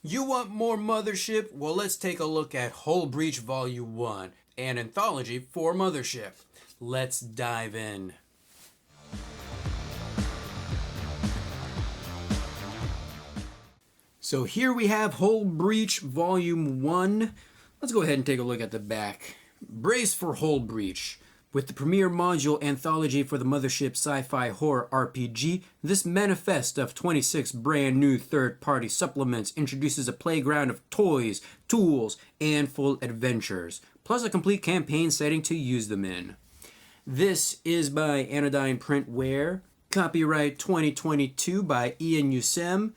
You want more Mothership? Well, let's take a look at Hull Breach Volume 1, an anthology for Mothership. Let's dive in. So here we have Hull Breach Volume 1. Let's go ahead and take a look at the back. Brace for Hull Breach. With the premier module anthology for the Mothership Sci-Fi Horror RPG, this manifest of 26 brand new third-party supplements introduces a playground of toys, tools, and full adventures, plus a complete campaign setting to use them in. This is by Anodyne Printware, copyright 2022 by Ian Usem.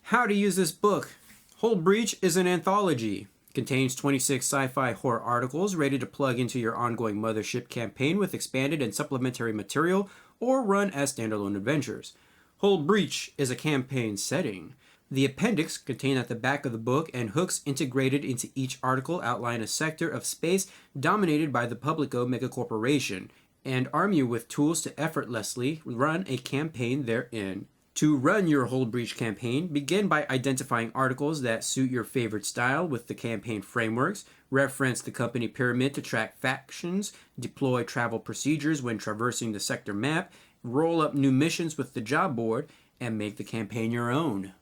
How to use this book. Hull Breach is an anthology. Contains 26 sci-fi horror articles ready to plug into your ongoing Mothership campaign with expanded and supplementary material or run as standalone adventures. Hull Breach is a campaign setting. The appendix contained at the back of the book and hooks integrated into each article outline a sector of space dominated by the Publico megacorporation and arm you with tools to effortlessly run a campaign therein. To run your Hull Breach campaign, begin by identifying articles that suit your favorite style with the campaign frameworks, reference the company pyramid to track factions, deploy travel procedures when traversing the sector map, roll up new missions with the job board, and make the campaign your own.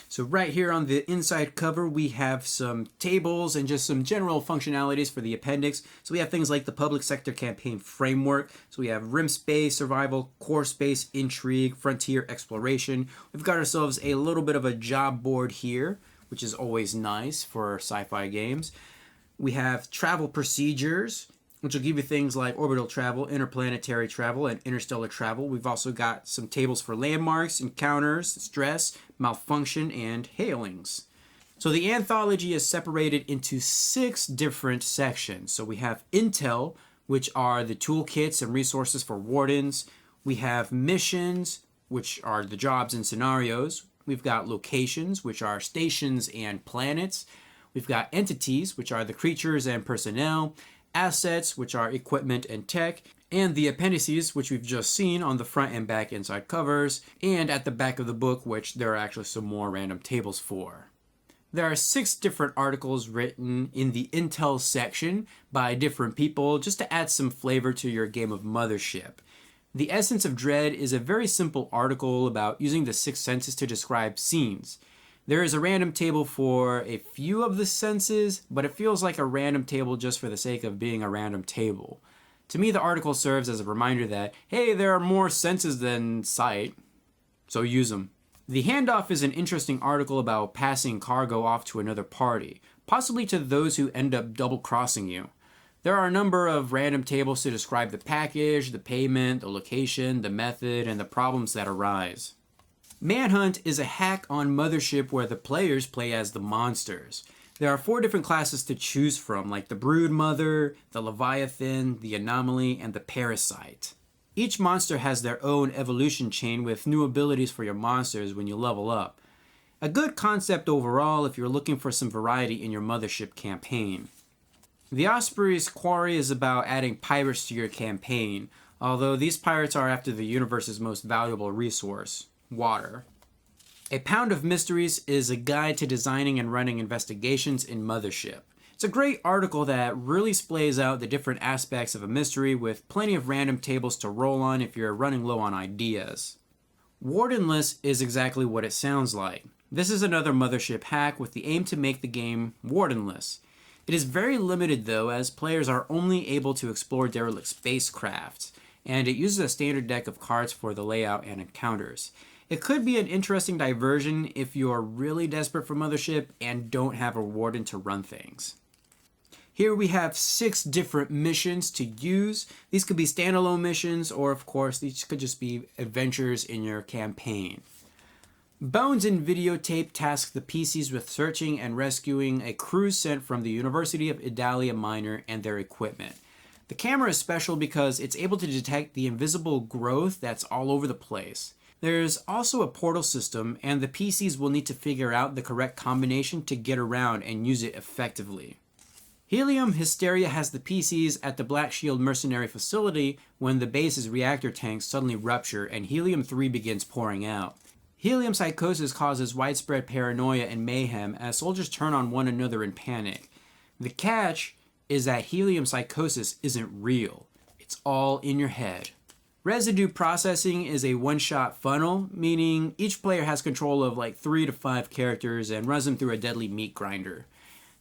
So right here on the inside cover, we have some tables and just some general functionalities for the appendix. So we have things like the public sector campaign framework. So we have rim space, survival, core space, intrigue, frontier exploration. We've got ourselves a little bit of a job board here, which is always nice for sci-fi games. We have travel procedures, which will give you things like orbital travel, interplanetary travel, and interstellar travel. We've also got some tables for landmarks, encounters, stress, malfunction, and hailings. So the anthology is separated into 6 different sections. So we have Intel, which are the toolkits and resources for wardens. We have missions, which are the jobs and scenarios. We've got locations, which are stations and planets. We've got entities, which are the creatures and personnel. Assets, which are equipment and tech, and the appendices, which we've just seen on the front and back inside covers, and at the back of the book, which there are actually some more random tables for. There are 6 different articles written in the Intel section by different people just to add some flavor to your game of Mothership. The Essence of Dread is a very simple article about using the 6 senses to describe scenes. There is a random table for a few of the senses, but it feels like a random table just for the sake of being a random table. To me, the article serves as a reminder that, hey, there are more senses than sight, so use them. The handoff is an interesting article about passing cargo off to another party, possibly to those who end up double-crossing you. There are a number of random tables to describe the package, the payment, the location, the method, and the problems that arise. Manhunt is a hack on Mothership where the players play as the monsters. There are 4 different classes to choose from, like the Brood Mother, the Leviathan, the Anomaly, and the Parasite. Each monster has their own evolution chain with new abilities for your monsters when you level up. A good concept overall if you're looking for some variety in your Mothership campaign. The Osprey's Quarry is about adding pirates to your campaign, although these pirates are after the universe's most valuable resource. Water. A Pound of Mysteries is a guide to designing and running investigations in Mothership. It's a great article that really splays out the different aspects of a mystery with plenty of random tables to roll on if you're running low on ideas. Wardenless is exactly what it sounds like. This is another Mothership hack with the aim to make the game wardenless. It is very limited though, as players are only able to explore derelict spacecrafts, and it uses a standard deck of cards for the layout and encounters. It could be an interesting diversion if you're really desperate for Mothership and don't have a warden to run things. Here we have 6 different missions to use. These could be standalone missions, or of course, these could just be adventures in your campaign. Bones and Videotape task the PCs with searching and rescuing a crew sent from the University of Idalia Minor and their equipment. The camera is special because it's able to detect the invisible growth that's all over the place. There's also a portal system, and the PCs will need to figure out the correct combination to get around and use it effectively. Helium Hysteria has the PCs at the Black Shield Mercenary Facility when the base's reactor tanks suddenly rupture and helium-3 begins pouring out. Helium psychosis causes widespread paranoia and mayhem as soldiers turn on one another in panic. The catch is that helium psychosis isn't real. It's all in your head. Residue processing is a one-shot funnel, meaning each player has control of like 3 to 5 characters and runs them through a deadly meat grinder.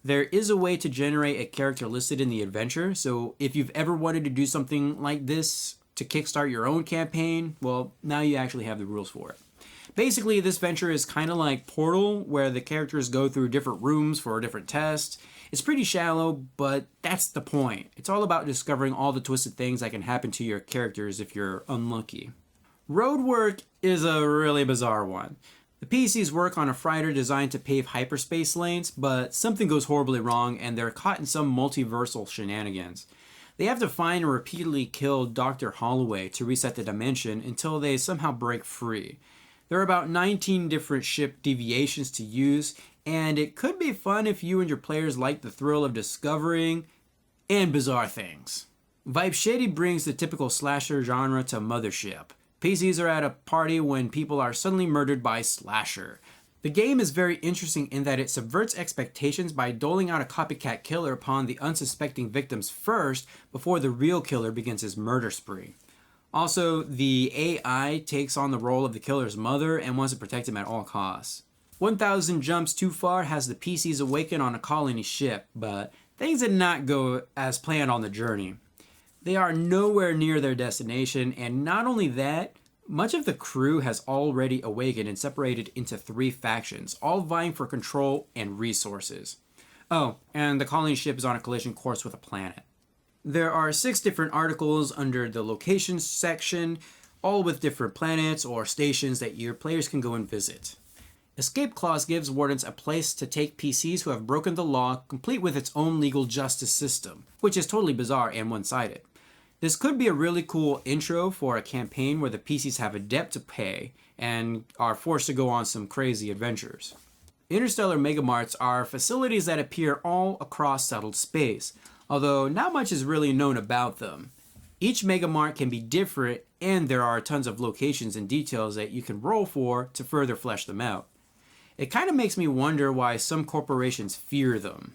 There is a way to generate a character listed in the adventure, so if you've ever wanted to do something like this to kickstart your own campaign, well, now you actually have the rules for it. Basically, this venture is kind of like Portal, where the characters go through different rooms for different tests. It's pretty shallow, but that's the point. It's all about discovering all the twisted things that can happen to your characters if you're unlucky. Roadwork is a really bizarre one. The PCs work on a freighter designed to pave hyperspace lanes, but something goes horribly wrong and they're caught in some multiversal shenanigans. They have to find and repeatedly kill Dr. Holloway to reset the dimension until they somehow break free. There are about 19 different ship deviations to use, and it could be fun if you and your players like the thrill of discovering and bizarre things. Vibe Shady brings the typical slasher genre to Mothership. PCs are at a party when people are suddenly murdered by slasher. The game is very interesting in that it subverts expectations by doling out a copycat killer upon the unsuspecting victims first before the real killer begins his murder spree. Also, the AI takes on the role of the killer's mother and wants to protect him at all costs. 1000 Jumps Too Far has the PCs awaken on a colony ship, but things did not go as planned on the journey. They are nowhere near their destination, and not only that, much of the crew has already awakened and separated into 3 factions, all vying for control and resources. Oh, and the colony ship is on a collision course with a planet. There are 6 different articles under the locations section, all with different planets or stations that your players can go and visit. Escape Clause gives wardens a place to take PCs who have broken the law, complete with its own legal justice system, which is totally bizarre and one-sided. This could be a really cool intro for a campaign where the PCs have a debt to pay and are forced to go on some crazy adventures. Interstellar megamarts are facilities that appear all across settled space, although not much is really known about them. Each megamart can be different, and there are tons of locations and details that you can roll for to further flesh them out. It kind of makes me wonder why some corporations fear them.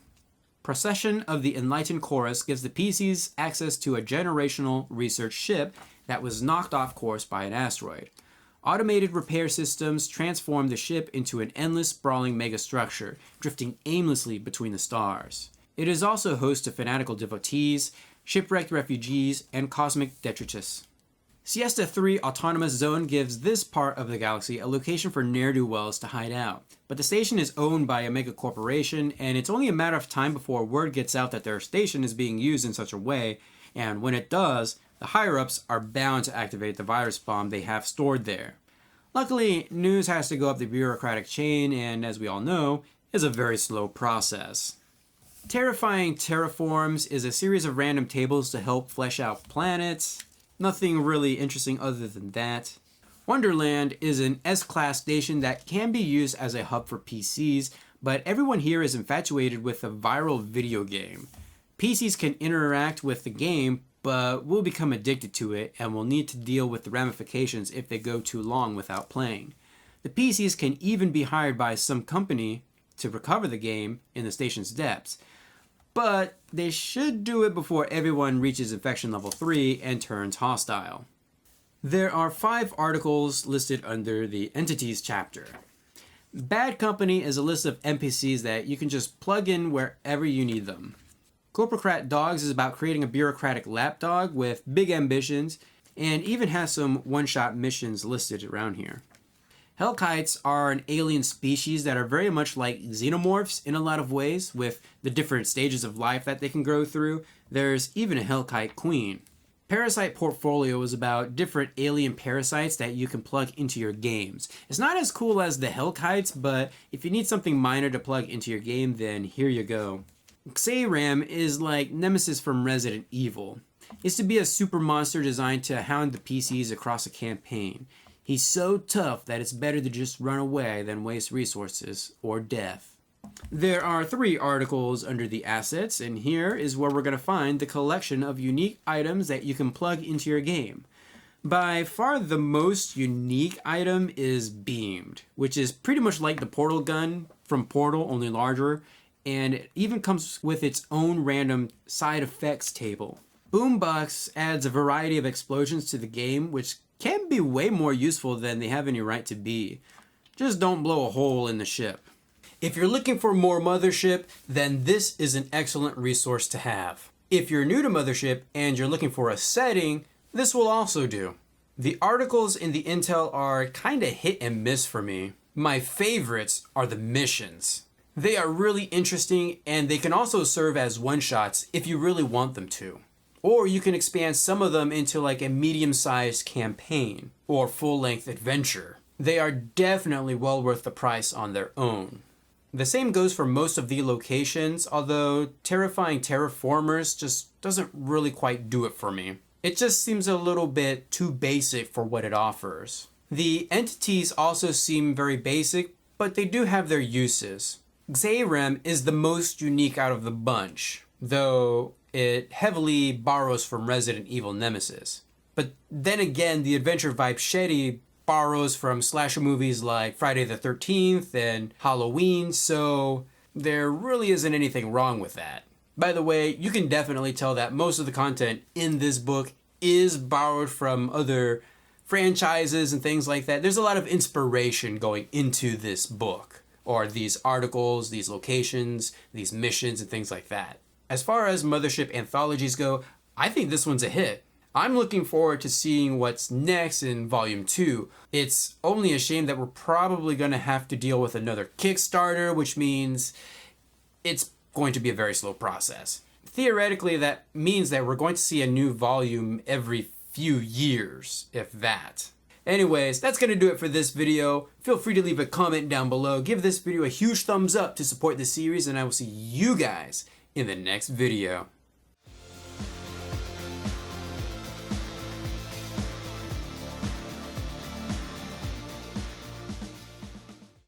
Procession of the Enlightened Chorus gives the PCs access to a generational research ship that was knocked off course by an asteroid. Automated repair systems transform the ship into an endless sprawling megastructure, drifting aimlessly between the stars. It is also host to fanatical devotees, shipwrecked refugees, and cosmic detritus. Siesta 3 Autonomous Zone gives this part of the galaxy a location for ne'er-do-wells to hide out, but the station is owned by a mega corporation, and it's only a matter of time before word gets out that their station is being used in such a way, and when it does, the higher-ups are bound to activate the virus bomb they have stored there. Luckily, news has to go up the bureaucratic chain, and as we all know, is a very slow process. Terrifying Terraforms is a series of random tables to help flesh out planets. Nothing really interesting other than that. Wonderland is an S-class station that can be used as a hub for PCs, but everyone here is infatuated with a viral video game. PCs can interact with the game, but will become addicted to it and will need to deal with the ramifications if they go too long without playing. The PCs can even be hired by some company to recover the game in the station's depths, but they should do it before everyone reaches infection level 3 and turns hostile. There are 5 articles listed under the Entities chapter. Bad Company is a list of NPCs that you can just plug in wherever you need them. Corporocrat Dogs is about creating a bureaucratic lapdog with big ambitions, and even has some one-shot missions listed around here. Hellkites are an alien species that are very much like xenomorphs in a lot of ways, with the different stages of life that they can go through. There's even a Hellkite queen. Parasite Portfolio is about different alien parasites that you can plug into your games. It's not as cool as the Hellkites, but if you need something minor to plug into your game, then here you go. Xayram is like Nemesis from Resident Evil. It's to be a super monster designed to hound the PCs across a campaign. He's so tough that it's better to just run away than waste resources or death. There are 3 articles under the assets, and here is where we're going to find the collection of unique items that you can plug into your game. By far the most unique item is Beamed, which is pretty much like the portal gun from Portal, only larger, and it even comes with its own random side effects table. Boombox adds a variety of explosions to the game, which can be way more useful than they have any right to be. Just don't blow a hole in the ship. If you're looking for more Mothership, then this is an excellent resource to have. If you're new to Mothership and you're looking for a setting, this will also do. The articles in the intel are kinda hit and miss for me. My favorites are the missions. They are really interesting and they can also serve as one-shots if you really want them to. Or you can expand some of them into like a medium-sized campaign or full-length adventure. They are definitely well worth the price on their own. The same goes for most of the locations, although Terrifying Terraformers just doesn't really quite do it for me. It just seems a little bit too basic for what it offers. The entities also seem very basic, but they do have their uses. Xayrem is the most unique out of the bunch, though it heavily borrows from Resident Evil Nemesis. But then again, the adventure vibe Shetty borrows from slasher movies like Friday the 13th and Halloween, so there really isn't anything wrong with that. By the way, you can definitely tell that most of the content in this book is borrowed from other franchises and things like that. There's a lot of inspiration going into this book, or these articles, these locations, these missions, and things like that. As far as Mothership anthologies go, I think this one's a hit. I'm looking forward to seeing what's next in Volume 2. It's only a shame that we're probably going to have to deal with another Kickstarter, which means it's going to be a very slow process. Theoretically, that means that we're going to see a new volume every few years, if that. Anyways, that's going to do it for this video. Feel free to leave a comment down below. Give this video a huge thumbs up to support the series, and I will see you guys in the next video.